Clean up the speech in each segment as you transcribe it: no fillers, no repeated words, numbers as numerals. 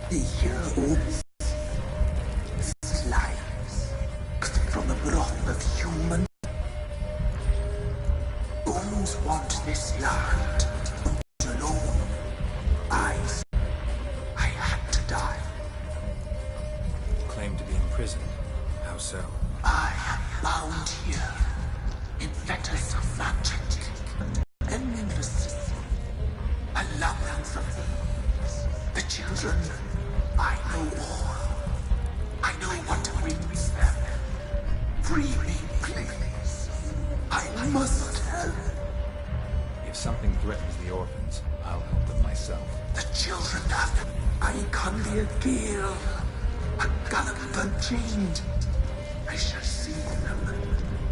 The year-old slimes from the broth of human bones want this land alone. I had to die. Claim to be imprisoned. How so? I am bound here in fetters of magic. Endless a labyrinth of thieves. The children, I know all. I know what awaits them. Free me, please. I must help. If something threatens the orphans, I'll help them myself. The children have I can be a gale, a gallop unchained. I shall see them.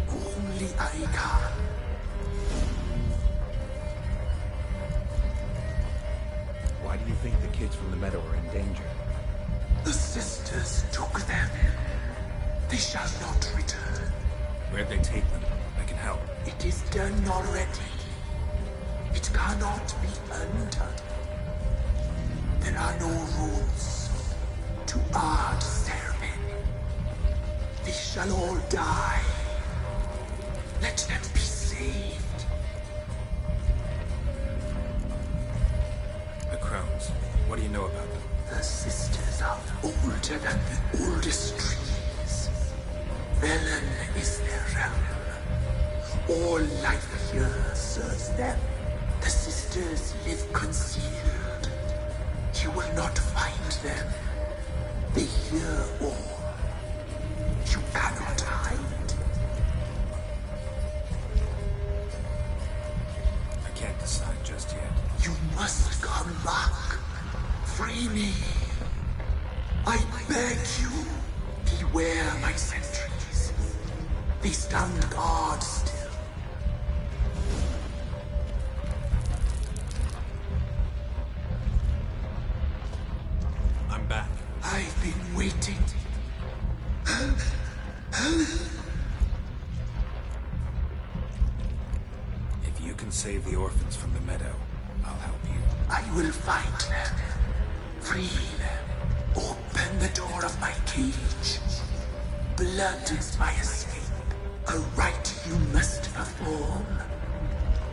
Only I can. Why do you think the kids from the meadow are in danger? The sisters took them. They shall not return. Where'd they take them? I can help. It is done already. It cannot be undone. There are no roads to Ard Serpin. They shall all die. Let them be saved. The Crones. What do you know about them? The sisters are older than the oldest trees. Velen is their realm. All life here serves them. The sisters live concealed. You will not find them. They hear all. You cannot hide. I can't decide just yet. You must come back. Free me. I beg you. Beware my sentries. They stand guard still. I'm back. I've been waiting. If you can save the orphans from the meadow, I'll help you. I will find them. Free them. Open the door of my cage. Blood is my escape. A rite you must perform.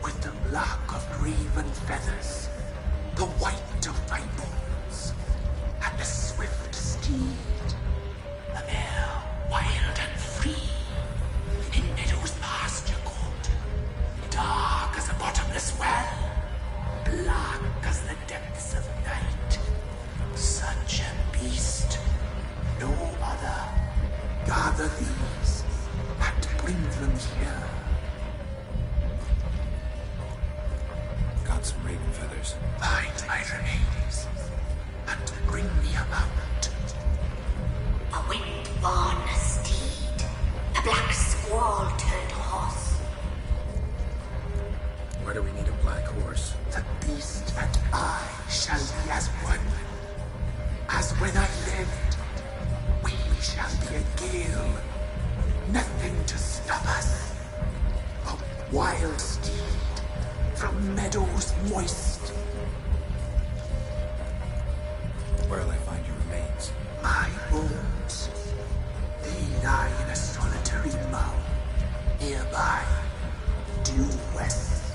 With the black of raven feathers, the white of my bones, and the swift steed. A mare wild and free, in meadows pasture cold, dark as a bottomless well, black as the depths of night. Such a beast, no other. Gather these and bring them here. Got some raven feathers. Find my remains and bring me a mount. A wind-born steed, a black squall turned horse. Why do we need a black horse? The beast and I shall be as one. As when I lived, we shall be a gale. Nothing to stop us. A wild steed from meadows moist. Where'll I find your remains? My bones, they lie in a solitary mound nearby, due west.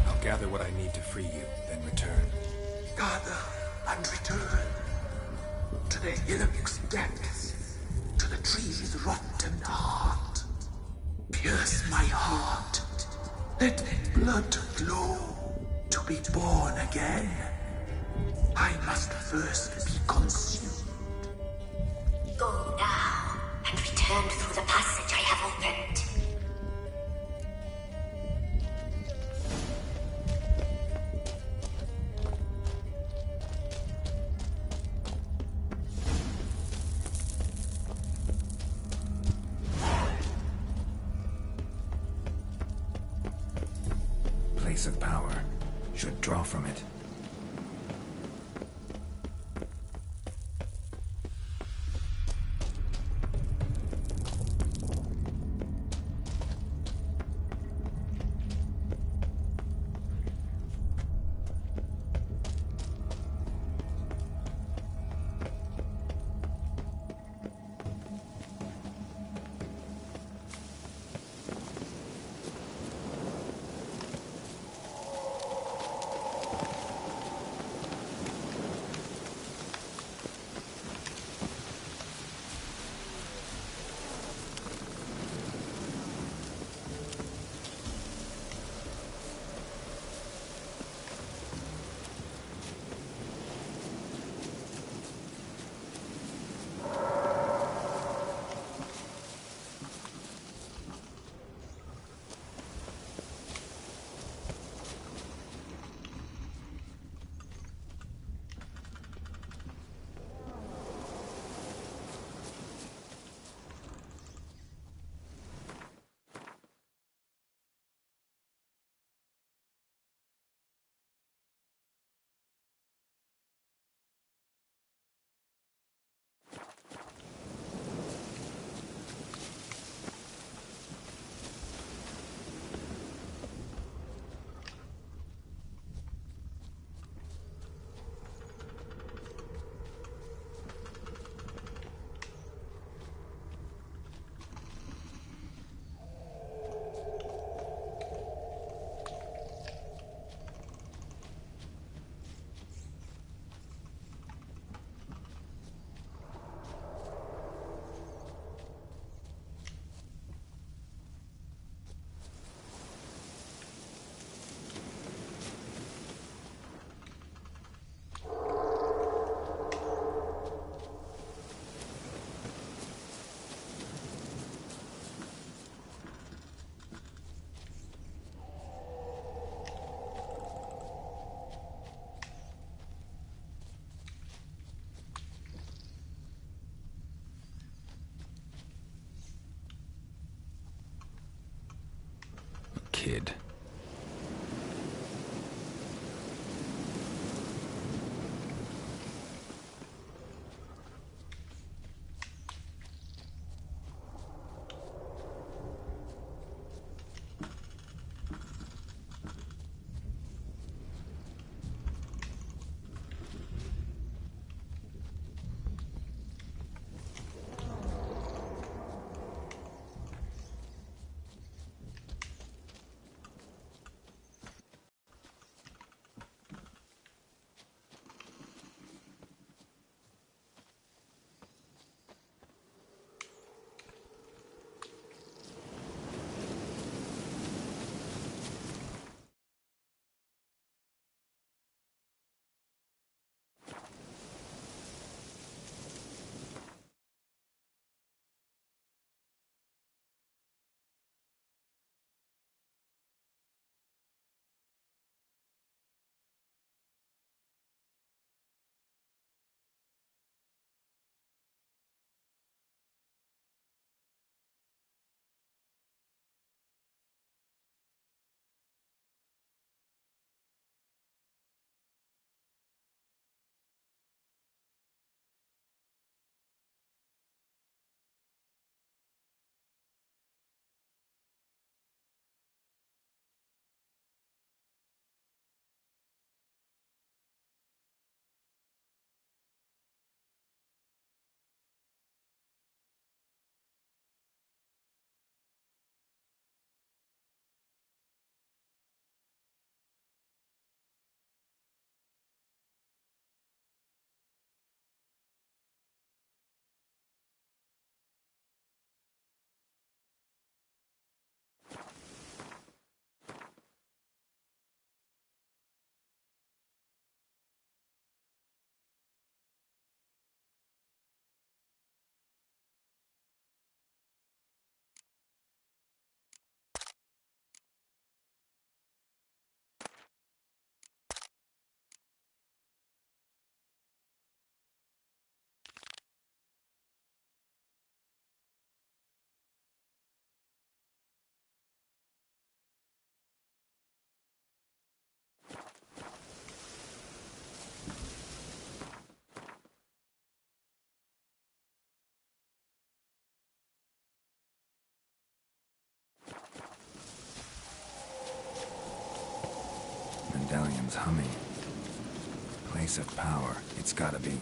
I'll gather what I need to free you, then return. Gather and return to the hillock's depths, to the tree's rotten heart. Pierce my heart, let blood flow to be born again. I must first be consumed. Go now, and return through the passage I have opened. Place of power. Should draw from it. place of power. It's gotta be.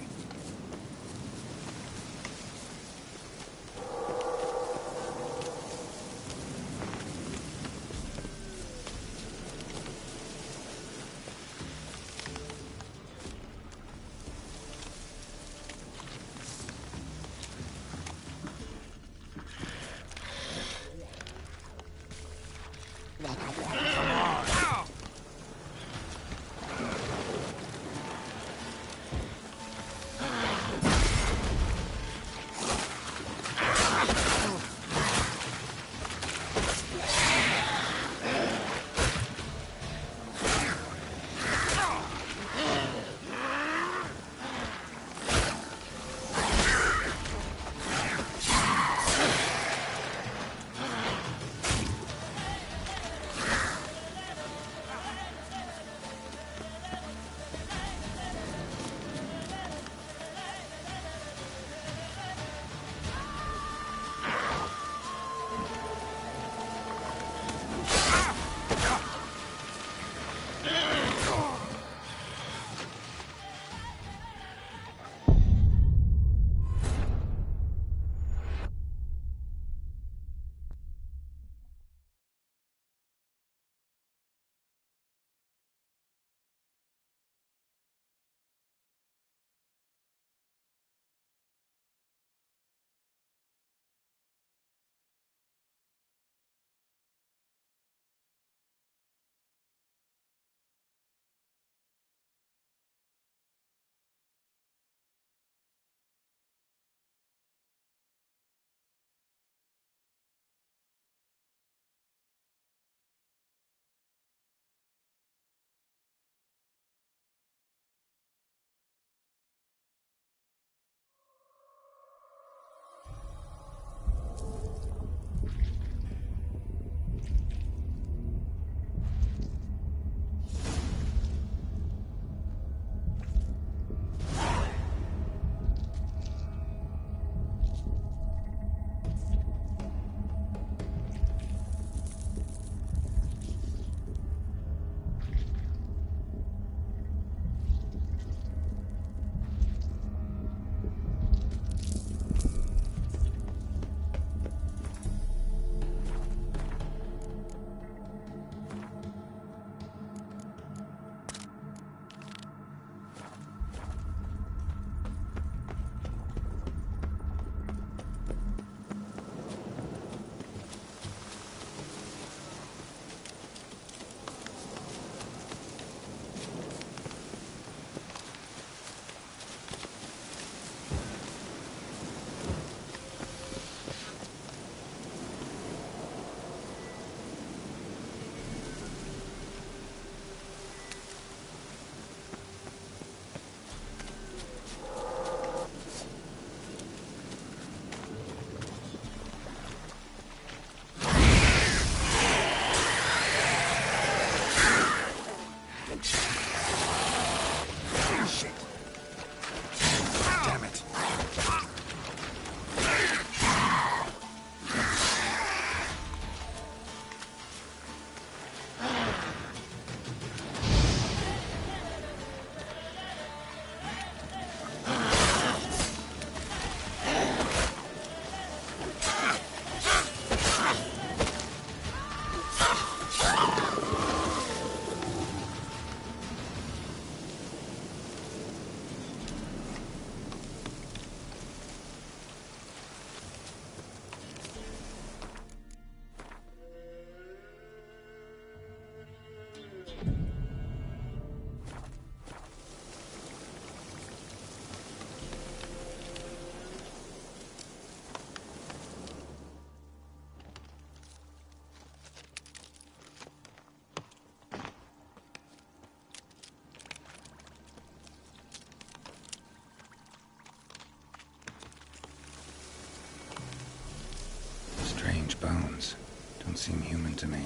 Bones. Don't seem human to me.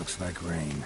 Looks like rain.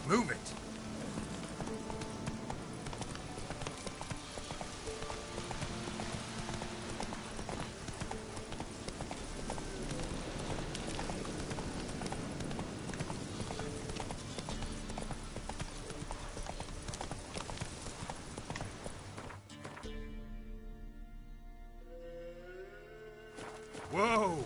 Move it! Whoa!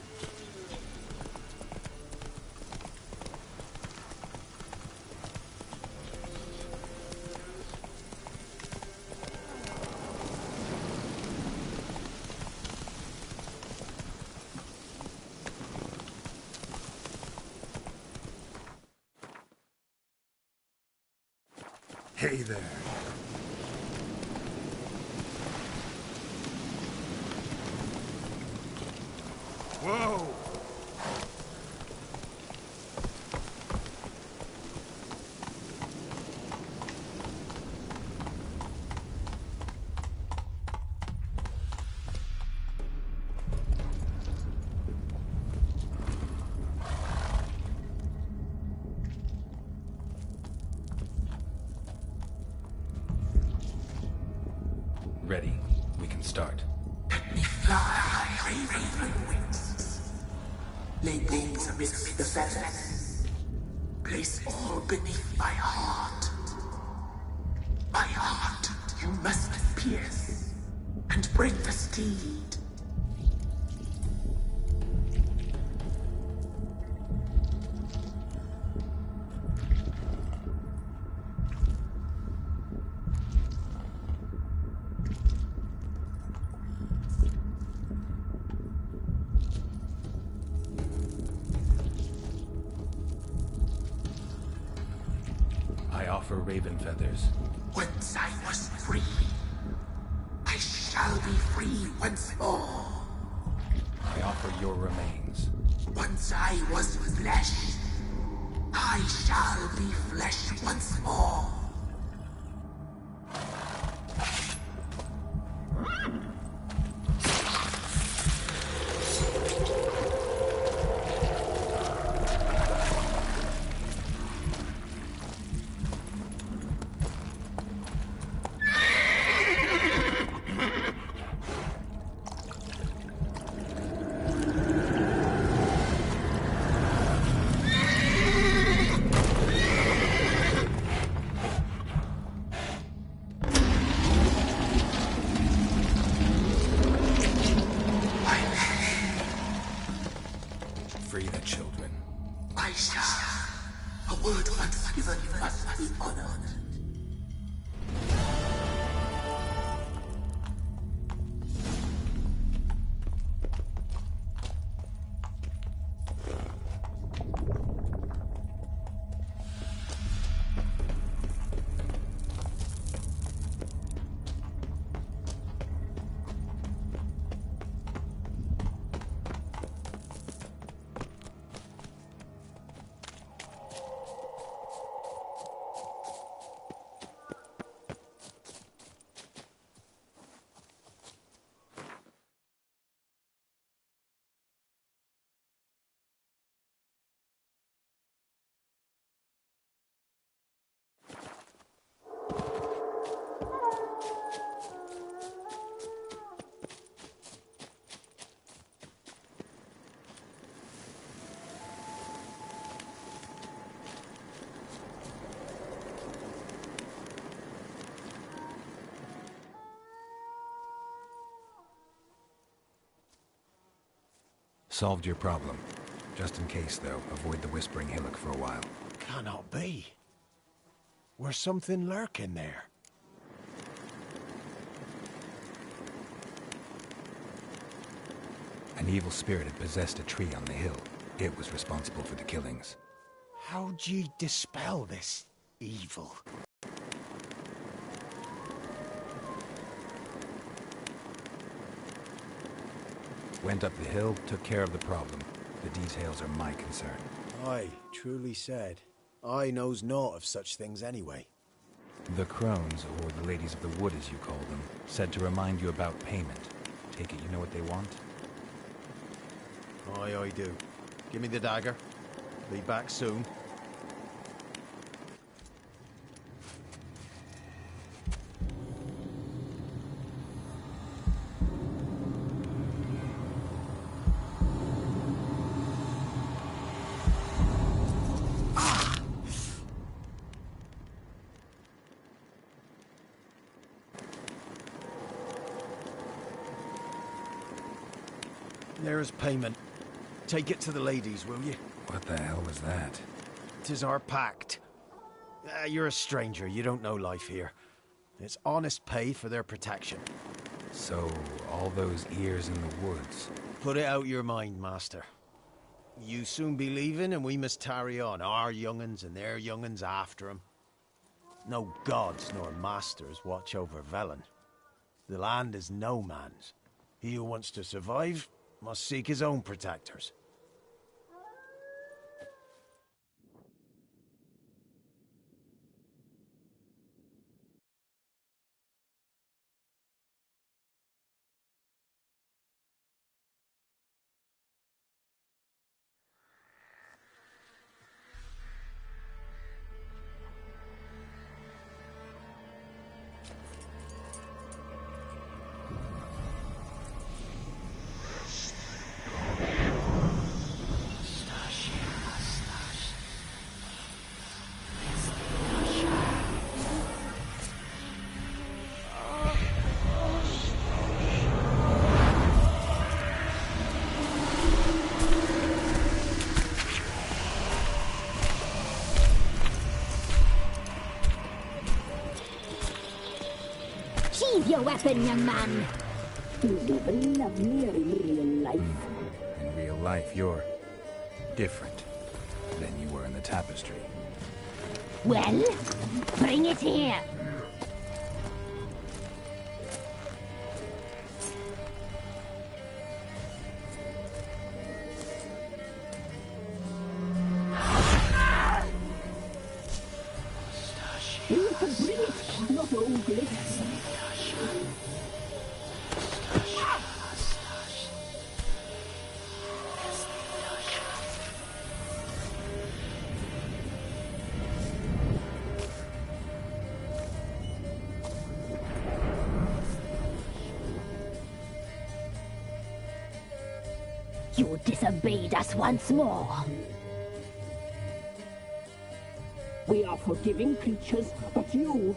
Hey there. Whoa! Ready. We can start. Let me fly, raven wings. Lay things amidst the feathers. Place all beneath my heart. My heart you must pierce, and break the steed. I offer raven feathers. Once I was free, I shall be free once more. I offer your remains. Once I was flesh, I shall be flesh once more. Free the children. I shall. A word once given must be honored. Solved your problem. Just in case, though, avoid the Whispering Hillock for a while. Cannot be. Where's something lurking there? An evil spirit had possessed a tree on the hill. It was responsible for the killings. How'd ye dispel this evil? Went up the hill, took care of the problem. The details are my concern. Aye, truly said. I knows naught of such things anyway. The Crones, or the Ladies of the Wood as you call them, said to remind you about payment. Take it you know what they want? Aye, I do. Give me the dagger. Be back soon. There's payment. Take it to the ladies, will you? What the hell was that? 'Tis our pact. You're a stranger, you don't know life here. It's honest pay for their protection. So, all those ears in the woods. Put it out your mind, master. You soon be leaving and we must tarry on, our young'uns and their young'uns after 'em. No gods nor masters watch over Velen. The land is no man's. He who wants to survive must seek his own protectors. Sheathe your weapon, young man. You never loved me in real life. In real life, you're different than you were in the tapestry. Well, bring it here. You can bring it, not ugly. You disobeyed us once more. We are forgiving creatures, but you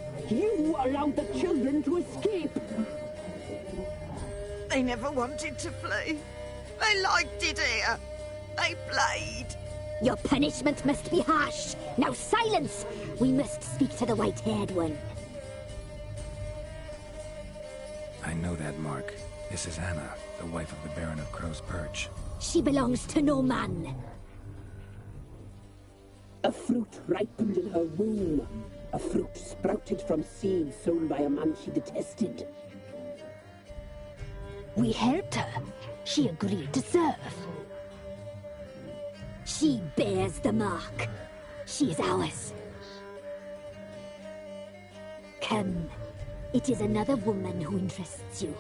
allowed the children to escape. They never wanted to flee. They liked it here. They played. Your punishment must be harsh. Now silence! We must speak to the white-haired one. I know that, Mark. This is Anna, the wife of the Baron of Crow's Perch. She belongs to no man. A fruit ripened in her womb. A fruit sprouted from seeds sown by a man she detested. We helped her. She agreed to serve. She bears the mark. She is ours. Come. It is another woman who interests you.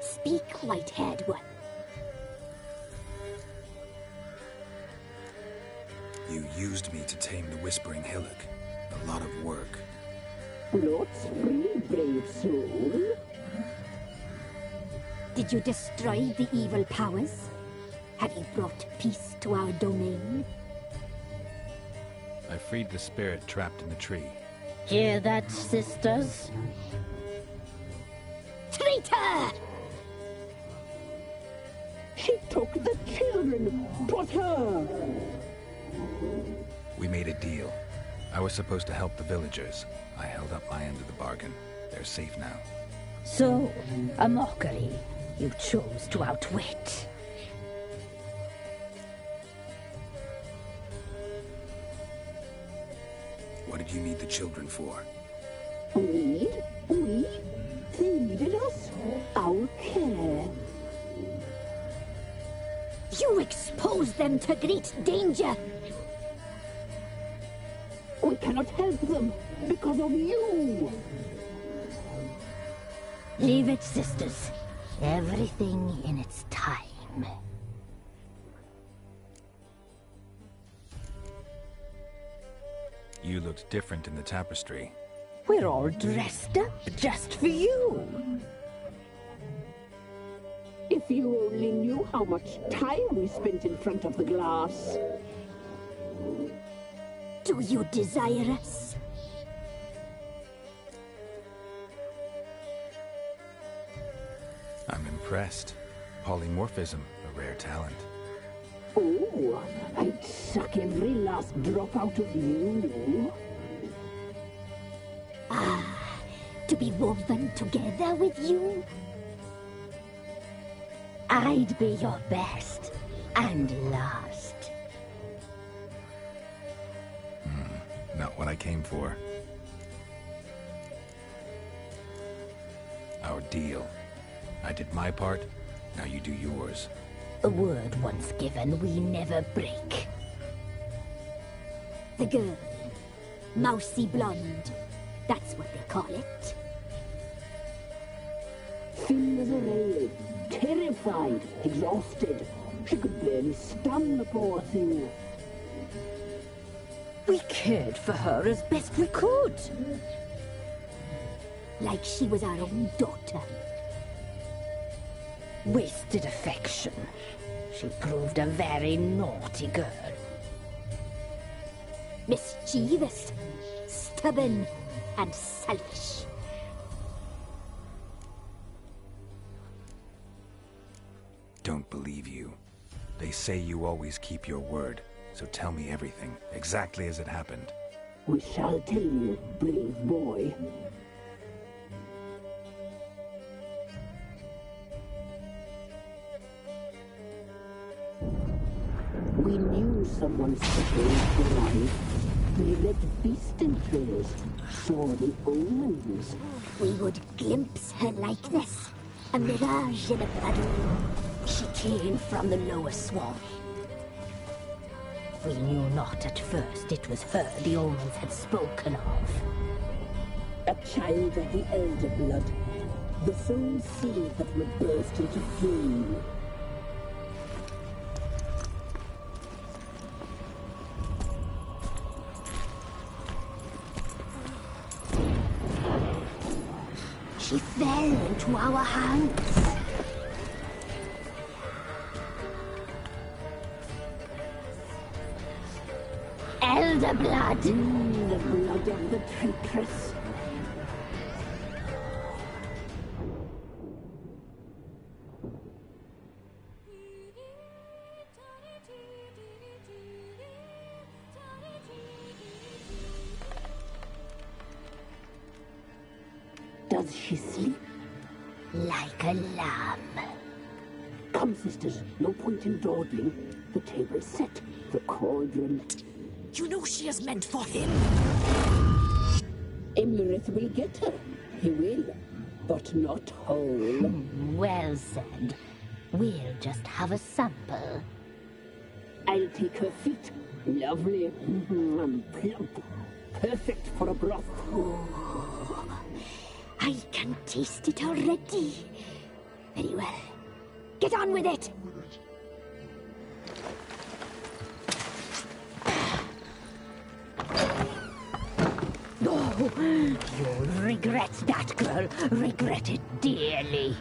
Speak, white-haired one. You used me to tame the Whispering Hillock. A lot of work. Lots free, brave soul. Did you destroy the evil powers? Have you brought peace to our domain? I freed the spirit trapped in the tree. Hear that, sisters? Traitor! She took the children. children! Put her! We made a deal. I was supposed to help the villagers. I held up my end of the bargain. They're safe now. So, a mockery you chose to outwit. What did you need the children for? We? They needed us. Our care. You exposed them to great danger. We cannot help them because of you. Leave it, sisters. Everything in its time. You looked different in the tapestry. We're all dressed up just for you. If you only knew how much time we spent in front of the glass. Do you desire us? I'm impressed. Polymorphism, a rare talent. Oh, I'd suck every last drop out of you. To be woven together with you? I'd be your best and last. Not what I came for. Our deal. I did my part, now you do yours. A word once given, we never break. The girl. Mousy blonde. That's what they call it. Thin as a rail, terrified, exhausted. She could barely stand, the poor thing. We cared for her as best we could. Like she was our own daughter. Wasted affection. She proved a very naughty girl. Mischievous, stubborn, and selfish. Don't believe you. They say you always keep your word, so tell me everything, exactly as it happened. We shall tell you, brave boy. We knew someone supposed to arrive. We read beast entrails, saw the omens. We would glimpse her likeness, a mirage in a puddle. She came from the lower swamp. We knew not at first it was her the omens had spoken of. A child of the elder blood, the sole seed that would burst into flame. She fell into our hands. Elder blood! The blood of the traitress. Does she sleep? Like a lamb. Come, sisters, no point in dawdling. The table's set, the cauldron. You know she is meant for him. Imlerith will get her. He will, but not whole. Well said. We'll just have a sample. I'll take her feet. Lovely. And plump. Perfect for a broth. I can taste it already. Very well. Get on with it! Oh, you'll regret that, girl. Regret it dearly.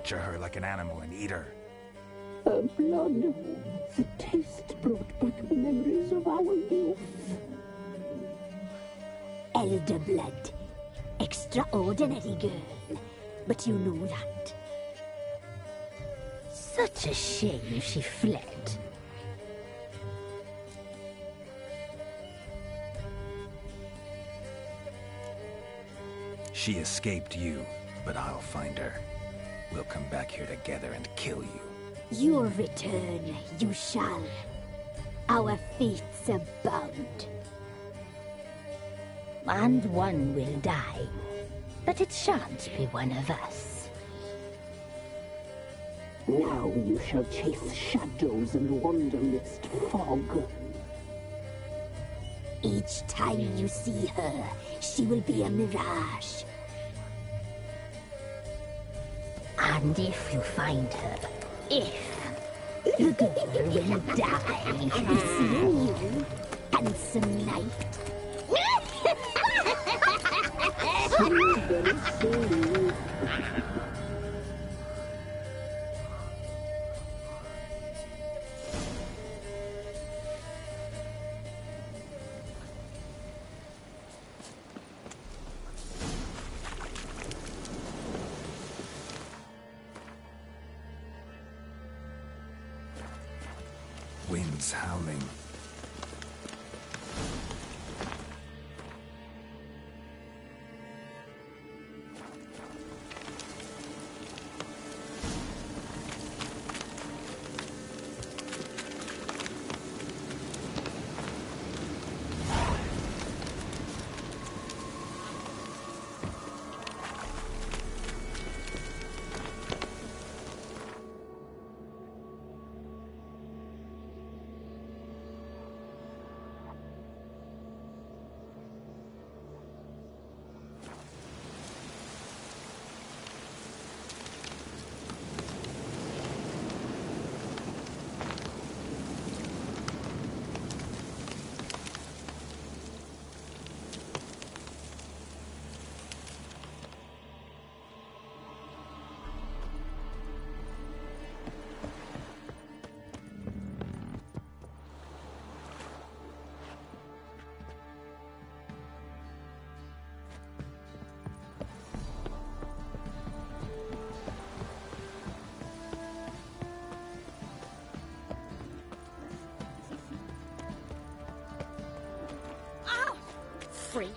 butcher her like an animal and eat her. Her blood, the taste brought back memories of our youth. Elder blood. Extraordinary girl. But you know that. Such a shame she fled. She escaped you, but I'll find her. We'll come back here together and kill you. Your return, you shall. Our fates are bound. And one will die. But it shan't be one of us. Now you shall chase shadows and wander midst fog. Each time you see her, she will be a mirage. And if you find her, the girl will die. Seeing you, handsome knight. Very soon. Winds howling. Freak.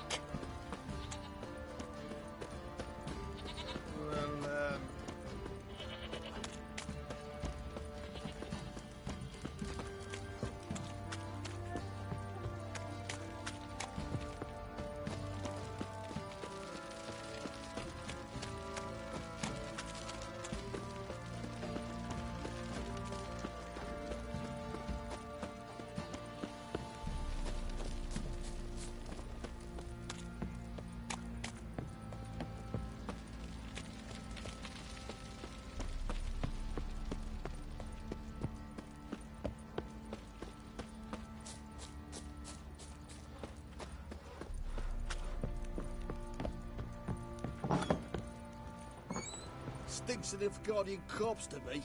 Stinks of Nilfgaardian corpse to me.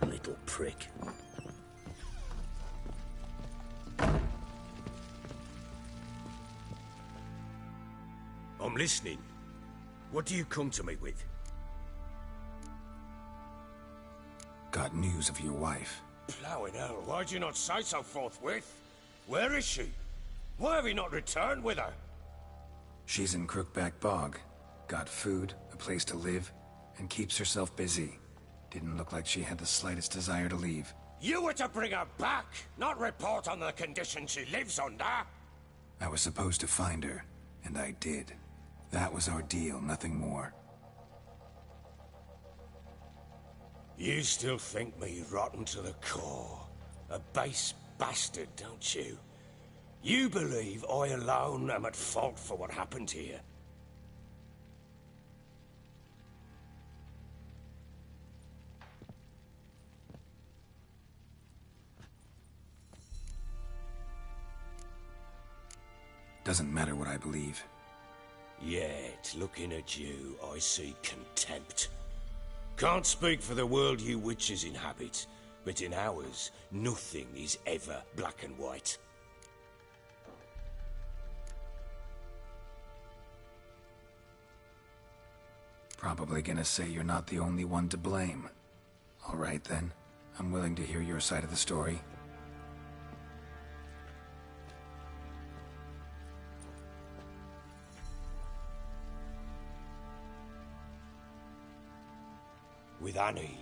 Little prick. I'm listening. What do you come to me with? Got news of your wife. Plowing hell, why'd you not say so forthwith? Where is she? Why have you not returned with her? She's in Crookback Bog. Got food, a place to live, and keeps herself busy. Didn't look like she had the slightest desire to leave. You were to bring her back, not report on the condition she lives under. I was supposed to find her, and I did. That was our deal, nothing more. You still think me rotten to the core. A base bastard, don't you? You believe I alone am at fault for what happened here. Doesn't matter what I believe. Yet, looking at you, I see contempt. Can't speak for the world you witches inhabit, but in ours, nothing is ever black and white. Probably gonna say you're not the only one to blame. All right then, I'm willing to hear your side of the story. With Annie,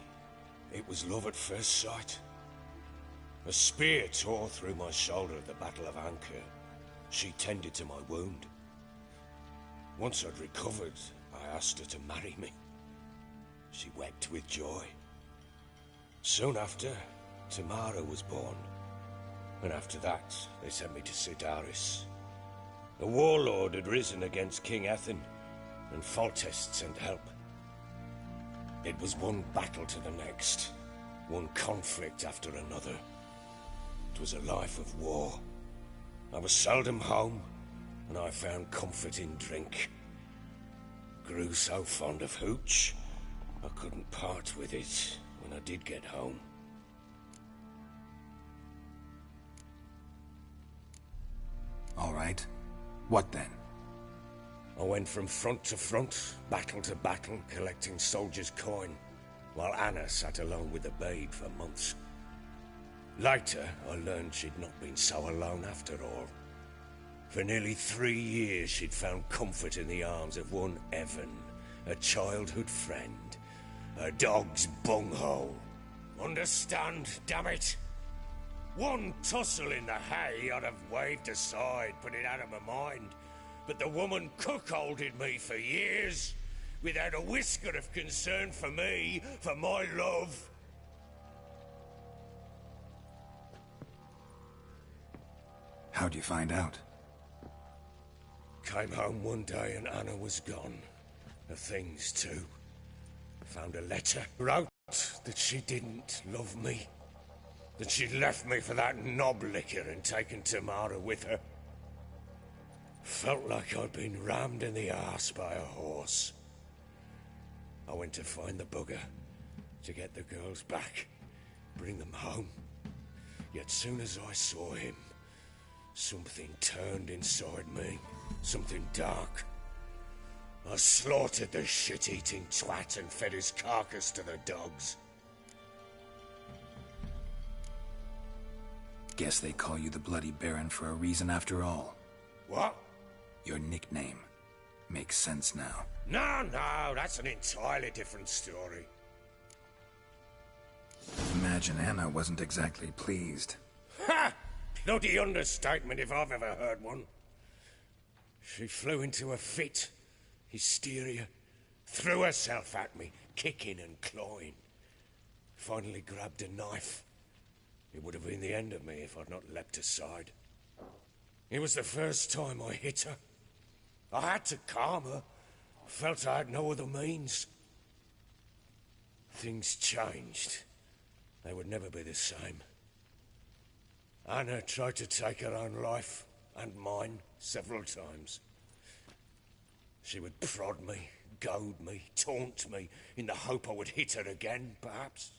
it was love at first sight. A spear tore through my shoulder at the Battle of Anchor. She tended to my wound. Once I'd recovered, I asked her to marry me. She wept with joy. Soon after, Tamara was born. And after that, they sent me to Sidaris. A warlord had risen against King Ethan, and Foltest sent help. It was one battle to the next, one conflict after another. It was a life of war. I was seldom home, and I found comfort in drink. Grew so fond of hooch, I couldn't part with it when I did get home. All right. What then? I went from front to front, battle to battle, collecting soldiers' coin, while Anna sat alone with the babe for months. Later, I learned she'd not been so alone after all. For nearly 3 years, she'd found comfort in the arms of one Evan, a childhood friend, a dog's bunghole. Understand, damn it? One tussle in the hay I'd have waved aside, put it out of my mind. But the woman cuckolded me for years, without a whisker of concern for me, for my love. How'd you find out? Came home one day and Anna was gone. Her things too. Found a letter. Wrote that she didn't love me. That she'd left me for that knob licker and taken Tamara with her. Felt like I'd been rammed in the arse by a horse. I went to find the bugger, to get the girls back, bring them home. Yet soon as I saw him, something turned inside me, something dark. I slaughtered the shit-eating twat and fed his carcass to the dogs. Guess they call you the Bloody Baron for a reason after all. What? Your nickname. Makes sense now. No, that's an entirely different story. Imagine Anna wasn't exactly pleased. Ha! Bloody understatement if I've ever heard one. She flew into a fit. Hysteria. Threw herself at me, kicking and clawing. Finally grabbed a knife. It would have been the end of me if I'd not leapt aside. It was the first time I hit her. I had to calm her. Felt I had no other means. Things changed. They would never be the same. Anna tried to take her own life, and mine, several times. She would prod me, goad me, taunt me, in the hope I would hit her again, perhaps.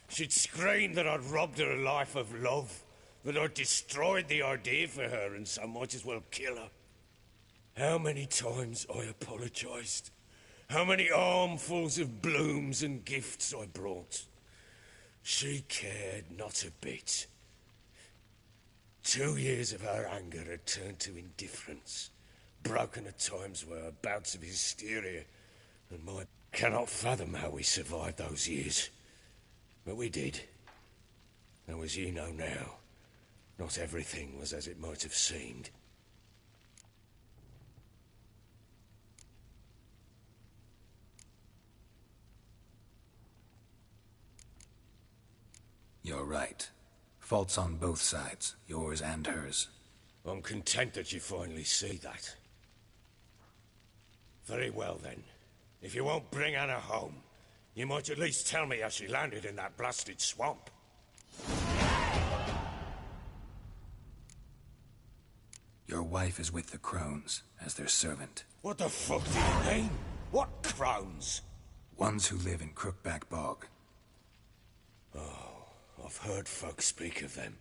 She'd scream that I'd robbed her a life of love, that I'd destroyed the idea for her, and so might as well kill her. How many times I apologized. How many armfuls of blooms and gifts I brought. She cared not a bit. 2 years of her anger had turned to indifference, broken at times by her bouts of hysteria, and I cannot fathom how we survived those years. But we did. Though as you know now, not everything was as it might have seemed. You're right. Faults on both sides, yours and hers. I'm content that you finally see that. Very well then. If you won't bring Anna home, you might at least tell me how she landed in that blasted swamp. Your wife is with the Crones, as their servant. What the fuck do you mean? What Crones? Ones who live in Crookback Bog. Oh, I've heard folk speak of them,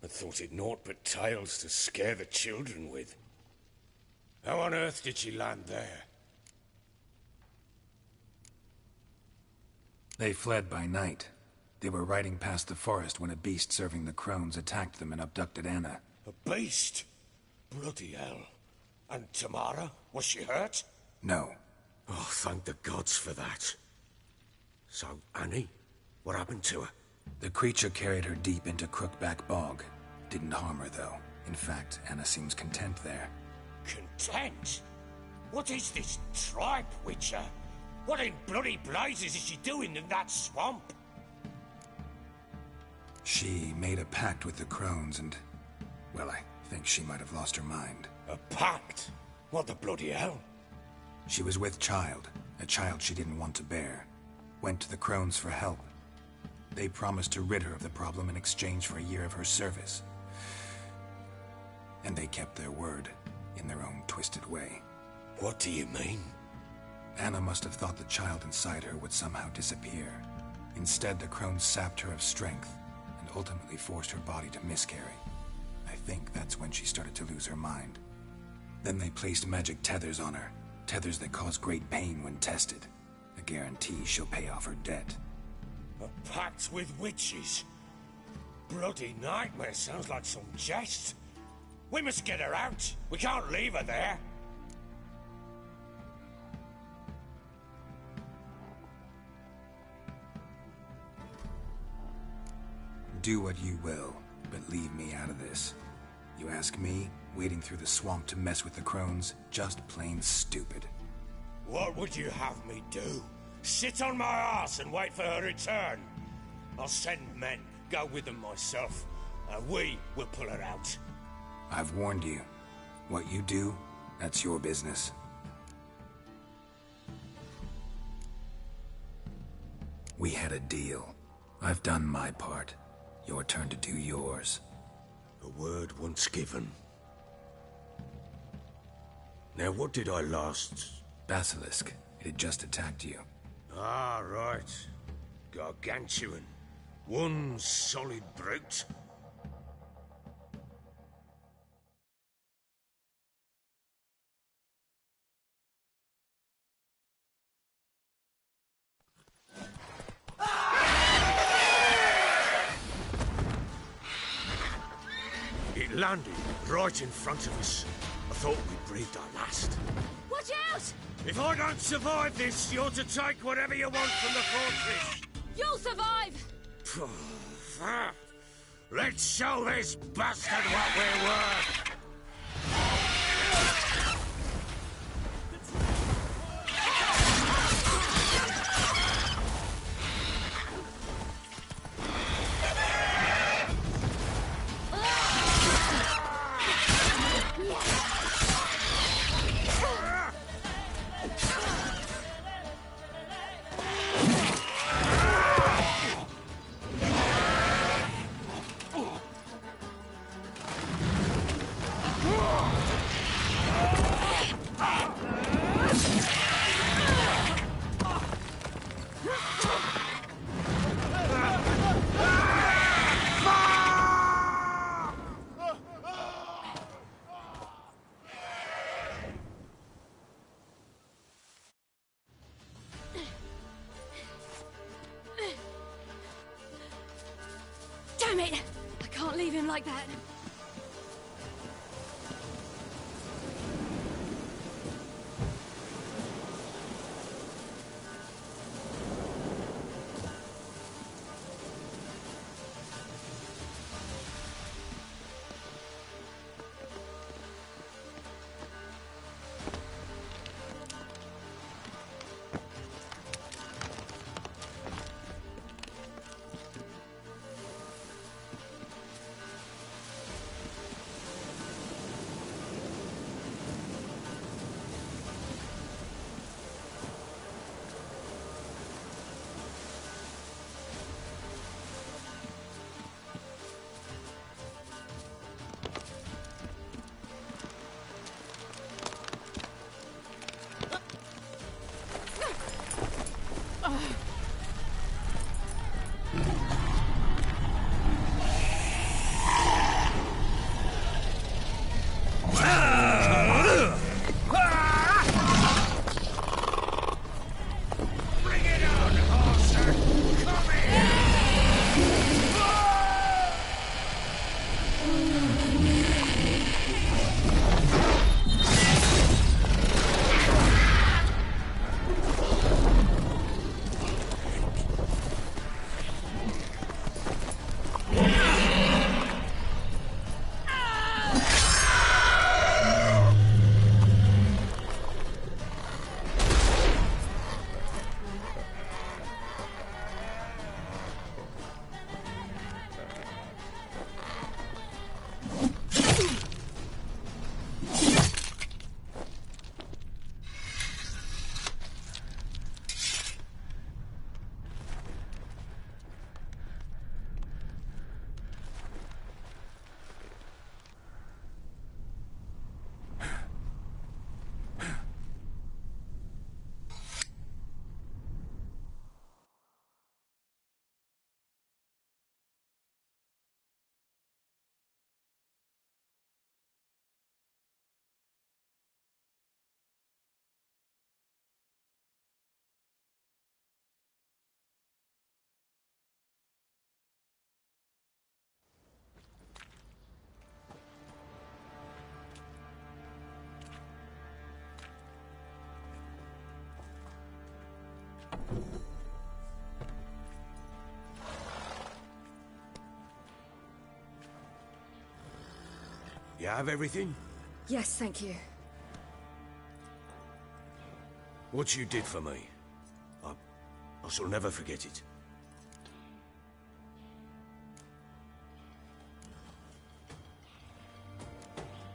but thought it naught but tales to scare the children with. How on earth did she land there? They fled by night. They were riding past the forest when a beast serving the Crones attacked them and abducted Anna. A beast? Bloody hell. And Tamara? Was she hurt? No. Oh, thank the gods for that. So, Annie? What happened to her? The creature carried her deep into Crookback Bog. Didn't harm her, though. In fact, Anna seems content there. Content? What is this tripe, Witcher? What in bloody blazes is she doing in that swamp? She made a pact with the Crones and... well, I think she might have lost her mind. A pact? What the bloody hell? She was with child, a child she didn't want to bear. Went to the Crones for help. They promised to rid her of the problem in exchange for a year of her service. And they kept their word, in their own twisted way. What do you mean? Anna must have thought the child inside her would somehow disappear. Instead, the Crones sapped her of strength, and ultimately forced her body to miscarry. I think that's when she started to lose her mind. Then they placed magic tethers on her, tethers that cause great pain when tested. A guarantee she'll pay off her debt. A pact with witches? Bloody nightmare, sounds like some jest. We must get her out. We can't leave her there. Do what you will, but leave me out of this. You ask me, wading through the swamp to mess with the Crones, just plain stupid. What would you have me do? Sit on my ass and wait for her return? I'll send men, go with them myself, and we will pull her out. I've warned you. What you do, that's your business. We had a deal. I've done my part. Your turn to do yours. A word once given. Now what did I last... Basilisk. It had just attacked you. Ah, right. Gargantuan. One solid brute. It landed right in front of us. I thought we'd breathed our last. Watch out! If I don't survive this, you're to take whatever you want from the fortress. You'll survive! Let's show this bastard what we're worth! Damn it! I can't leave him like that. You have everything? Yes, thank you. What you did for me, I shall never forget it.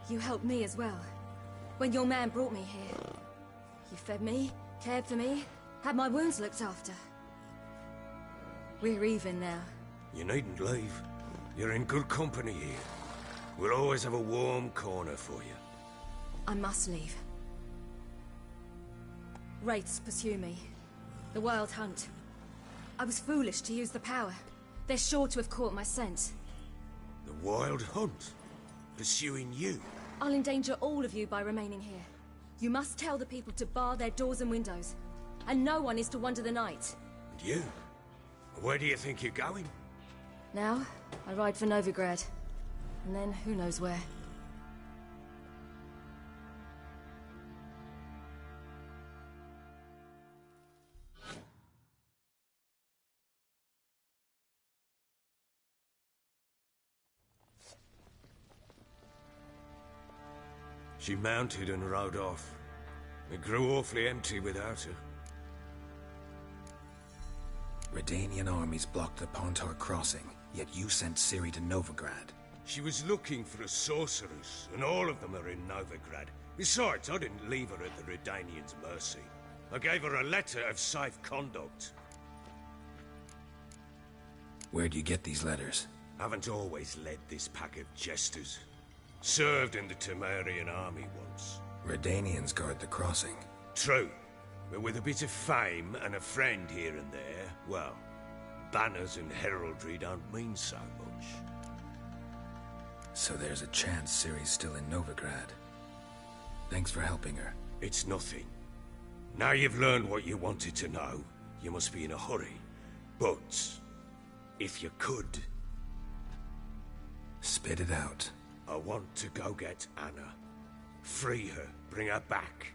You helped me as well. When your man brought me here. You fed me, cared for me, had my wounds looked after. We're even now. You needn't leave. You're in good company here. We'll always have a warm corner for you. I must leave. Wraiths pursue me. The Wild Hunt. I was foolish to use the power. They're sure to have caught my scent. The Wild Hunt? Pursuing you? I'll endanger all of you by remaining here. You must tell the people to bar their doors and windows. And no one is to wander the night. And you? Where do you think you're going? Now, I ride for Novigrad. And then, who knows where. She mounted and rode off. It grew awfully empty without her. Redanian armies blocked the Pontar crossing, yet you sent Ciri to Novigrad. She was looking for a sorceress, and all of them are in Novigrad. Besides, I didn't leave her at the Redanians' mercy. I gave her a letter of safe conduct. Where'd you get these letters? Haven't always led this pack of jesters. Served in the Temerian army once. Redanians guard the crossing. True. But with a bit of fame and a friend here and there, well, banners and heraldry don't mean so much. So there's a chance Ciri's still in Novigrad. Thanks for helping her. It's nothing. Now you've learned what you wanted to know, you must be in a hurry. But, if you could... Spit it out. I want to go get Anna. Free her, bring her back.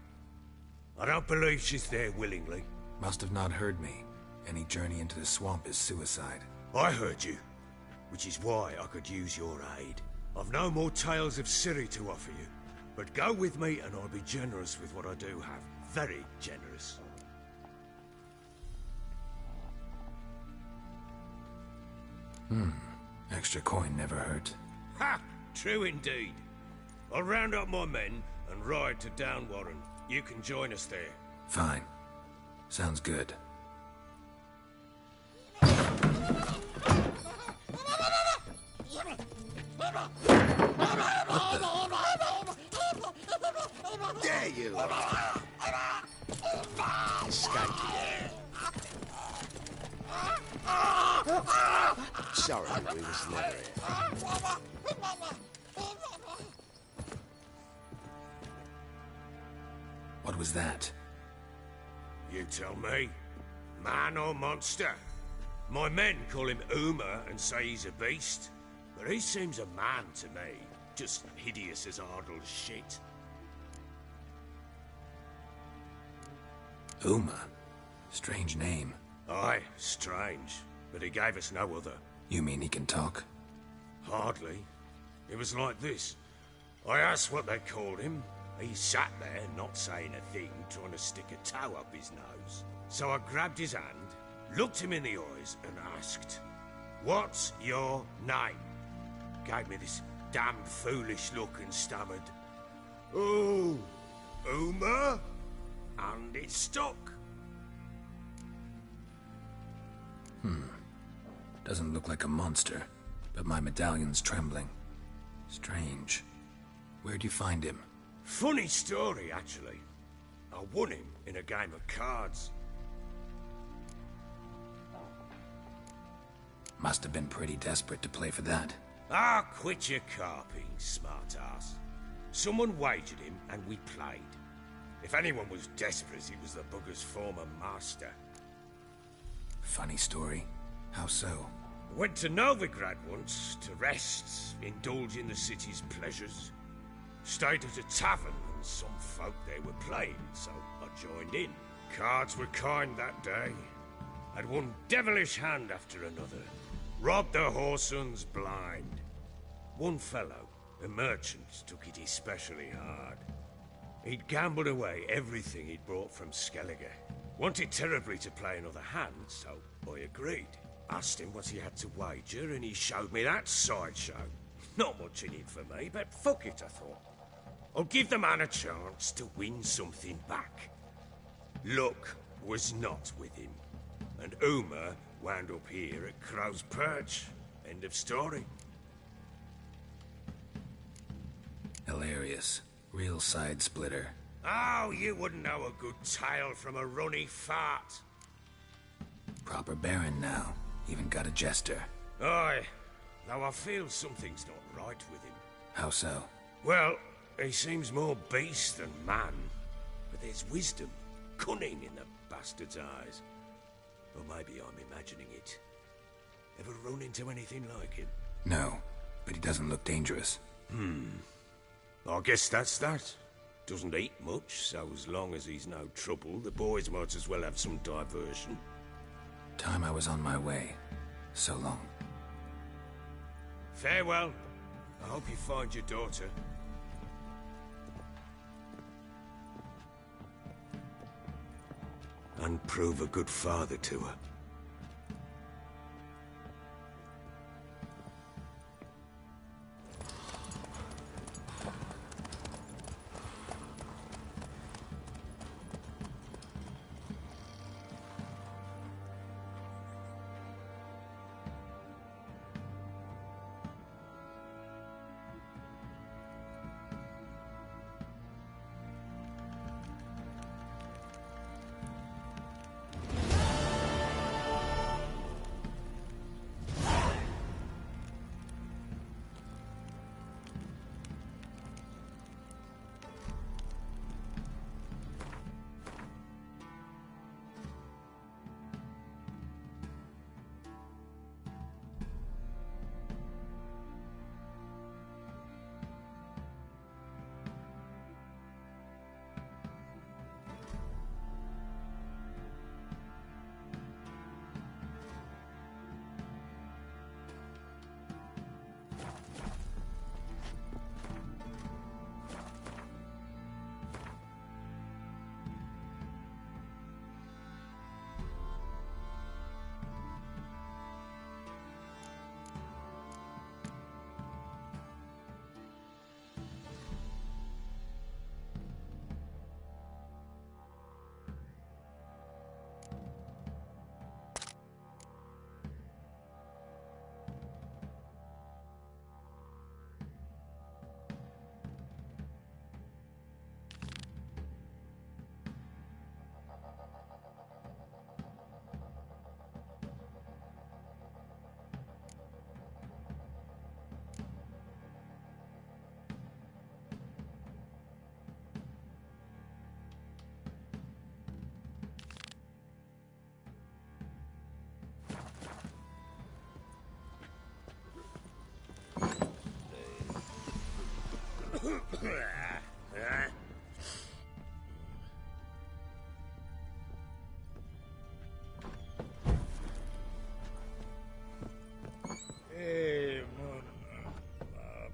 I don't believe she's there willingly. Must have not heard me. Any journey into the swamp is suicide. I heard you, which is why I could use your aid. I've no more tales of Ciri to offer you, but go with me and I'll be generous with what I do have. Very generous. Extra coin never hurt. Ha! True indeed. I'll round up my men and ride to Downwarren. You can join us there. Fine. Sounds good. Dare you! Sorry, we was never here. What was that? You tell me. Man or monster? My men call him Uma and say he's a beast, but he seems a man to me. Just hideous as Ardle's shit. Uma? Strange name. Aye, strange. But he gave us no other. You mean he can talk? Hardly. It was like this. I asked what they called him. He sat there, not saying a thing, trying to stick a toe up his nose. So I grabbed his hand, looked him in the eyes, and asked, "What's your name?" Gave me this damn foolish look and stammered, "Oh, Uma?" And it stuck. Doesn't look like a monster, but my medallion's trembling. Strange. Where'd you find him? Funny story, actually. I won him in a game of cards. Must have been pretty desperate to play for that. Ah, quit your carping, smart-ass. Someone wagered him, and we played. If anyone was desperate, he was the bugger's former master. Funny story. How so? Went to Novigrad once, to rest, indulge in the city's pleasures. Stayed at a tavern, and some folk there were playing, so I joined in. Cards were kind that day. Had one devilish hand after another. Robbed the whoresun's blind. One fellow, The merchants took it especially hard. He'd gambled away everything he'd brought from Skellige. Wanted terribly to play another hand, so I agreed. Asked him what he had to wager, and he showed me that sideshow. Not much in it for me, but fuck it, I thought. I'll give the man a chance to win something back. Luck was not with him, and Uma wound up here at Crow's Perch. End of story. Hilarious. Real side splitter. Oh, you wouldn't know a good tale from a runny fart. Proper baron now. Even got a jester. Aye, though I feel something's not right with him. How so? Well, he seems more beast than man. But there's wisdom, cunning in the bastard's eyes. Or maybe I'm imagining it. Ever run into anything like him? No, but he doesn't look dangerous. I guess that's that. Doesn't eat much, so as long as he's no trouble, the boys might as well have some diversion. Time I was on my way. So long. Farewell. I hope you find your daughter. And prove a good father to her.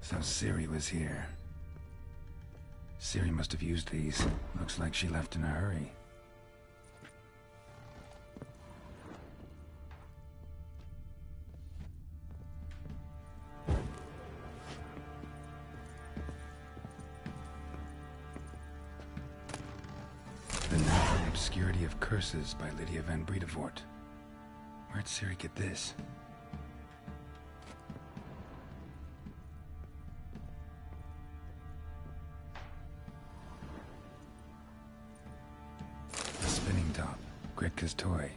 So Ciri was here. Ciri must have used these. Looks like she left in a hurry. The Natural Obscurity of Curses by Lydia van Bredevoort. Where'd Ciri get this? The spinning top. Gretka's toy.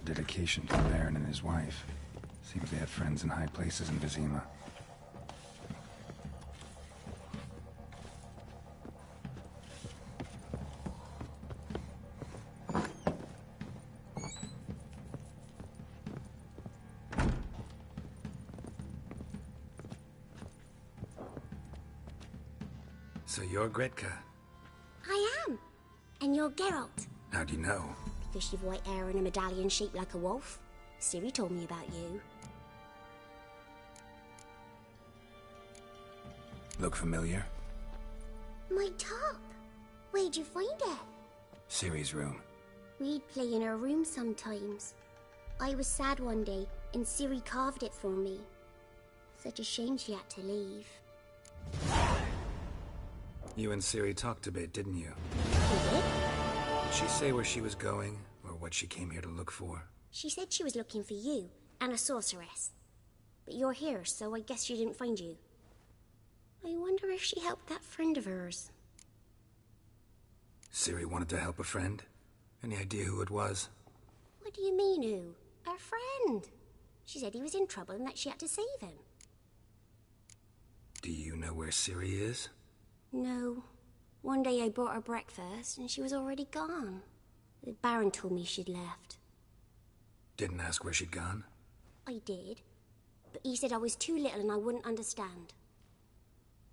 dedication to the Baron and his wife. Seems they had friends in high places in Vizima. So you're Gretka? I am. And you're Geralt. How do you know? Because you've white hair and a medallion shaped like a wolf. Ciri told me about you. Look familiar? My top. Where'd you find it? Ciri's room. We'd play in her room sometimes. I was sad one day, and Ciri carved it for me. Such a shame she had to leave. You and Ciri talked a bit, didn't you? We did? Did she say where she was going, or what she came here to look for? She said she was looking for you, and a sorceress. But you're here, so I guess she didn't find you. I wonder if she helped that friend of hers. Ciri wanted to help a friend? Any idea who it was? What do you mean, who? Her friend. She said he was in trouble and that she had to save him. Do you know where Ciri is? No. One day I brought her breakfast, and she was already gone. The Baron told me she'd left. Didn't ask where she'd gone? I did. But he said I was too little and I wouldn't understand.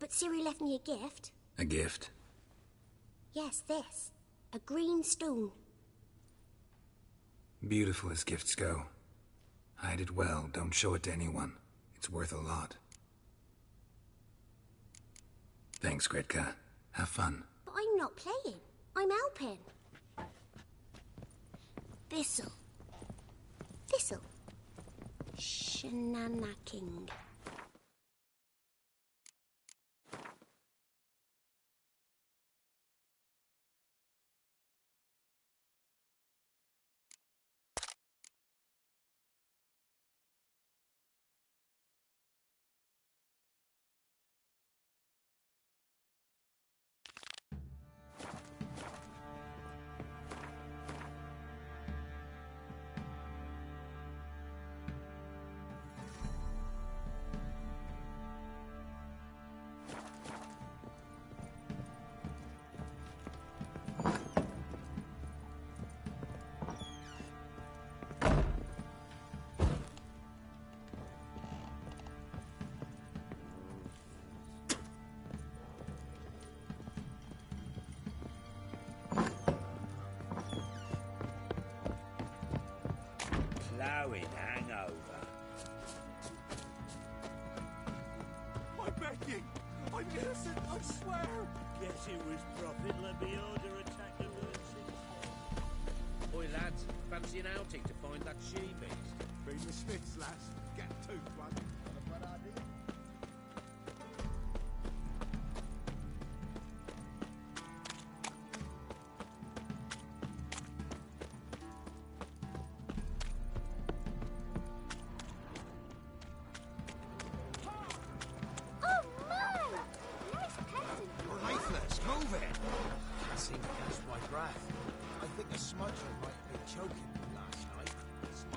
But Ciri left me a gift. A gift? Yes, this. A green stone. Beautiful as gifts go. Hide it well, don't show it to anyone. It's worth a lot. Thanks, Gretka. Have fun. But I'm not playing. I'm helping. Thistle. Thistle. Shenanaking. Plowing hangover. I'm begging! I'm innocent, I swear! Guess it was profit. Let me order attack the mercy. Oi lads, fancy an outing to find that she-beast? Bring the Smiths, lass. Get two, one. Got a bad idea? Move it! Can't seem to catch my breath. I think the smudger might be choking me last night.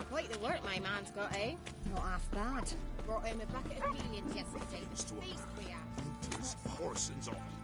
Quite the work my man's got, eh? Not half bad. Brought him a bucket of millions yesterday. Beast we have. Horsens off.